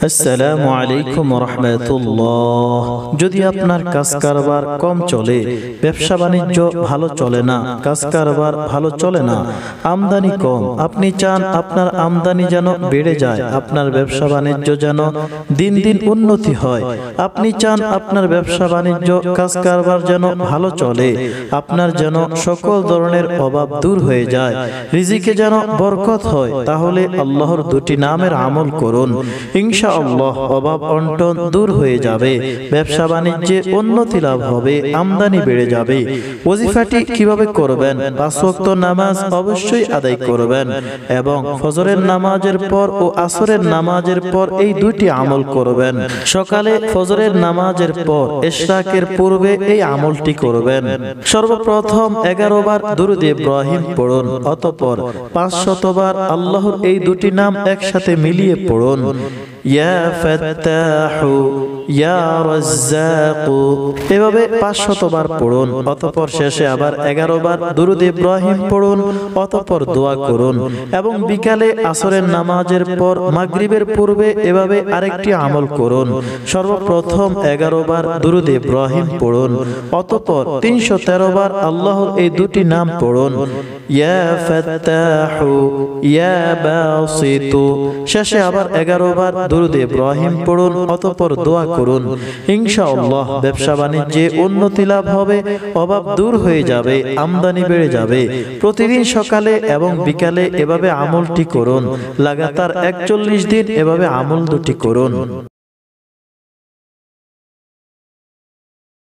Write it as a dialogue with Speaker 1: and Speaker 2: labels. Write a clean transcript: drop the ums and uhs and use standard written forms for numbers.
Speaker 1: আসসালামু আলাইকুম রাহমাতুল্লাহ। যদি আপনার কাজ কারবার কম চলে, ব্যবসা বাণিজ্য ভালো চলে না, কাজ কারবার ভালো চলে না, আমদানি কম, আপনি চান আপনার আমদানি যেন বেড়ে যায়, আপনার ব্যবসা বাণিজ্য যেন দিন দিন উন্নতি হয়, আপনি চান আপনার ব্যবসা বাণিজ্য কাজ কারবার যেন ভালো চলে, আপনার যেন সকল ধরনের অভাব দূর হয়ে যায়, রিজিকে যেন বরকত হয়, তাহলে আল্লাহর দুটি নামের আমল করুন। ইনশাআল্লাহ অভাব অনটন দূর হয়ে যাবে, ব্যবসা বাণিজ্যে উন্নতি লাভ হবে, আমদানি বেড়ে যাবে। ওয়াজিফাটি কিভাবে করবেন? 5 ওয়াক্ত নামাজ অবশ্যই আদায় করবেন এবং ফজরের নামাজের পর ও আসরের নামাজের পর এই দুটি আমল করবেন। সকালে ফজরের নামাজের পর ইশরাকের পূর্বে এই আমলটি করবেন। সর্বপ্রথম 11 বার দুরূদ ইব্রাহিম পড়ুন, অতঃপর 500 বার আল্লাহর এই দুটি নাম একসাথে মিলিয়ে পড়ুন। ইয়া ফাত্তাহু ইয়া রাজ্জাকু এভাবে 500 বার পড়ুন, অতঃপর শেষে আবার 11 বার দুরূদ ইব্রাহিম পড়ুন, অতঃপর দোয়া করুন এবং বিকালে আসরের নামাজের পর মাগরিবের পূর্বে এভাবে আরেকটি আমল করুন। সর্বপ্রথম 11 বার দুরূদ ইব্রাহিম পড়ুন, অতঃপর 313 বার আল্লাহর এই দুটি নাম পড়ুন, ইয়া ফাত্তাহু ইয়া বাসিতু। শেষে আবার 11 বার দুরূদ ইব্রাহিম পড়ুন, অতঃপর দোয়া করুন। ইনশাআল্লাহ ব্যবসা বাণিজ্যে উন্নতি লাভ হবে, অভাব দূর হয়ে যাবে, আমদানি বেড়ে যাবে। প্রতিদিন সকালে এবং বিকালে এভাবে আমলটি করুন, লাগাতার 41 দিন এভাবে আমল দুটি করুন।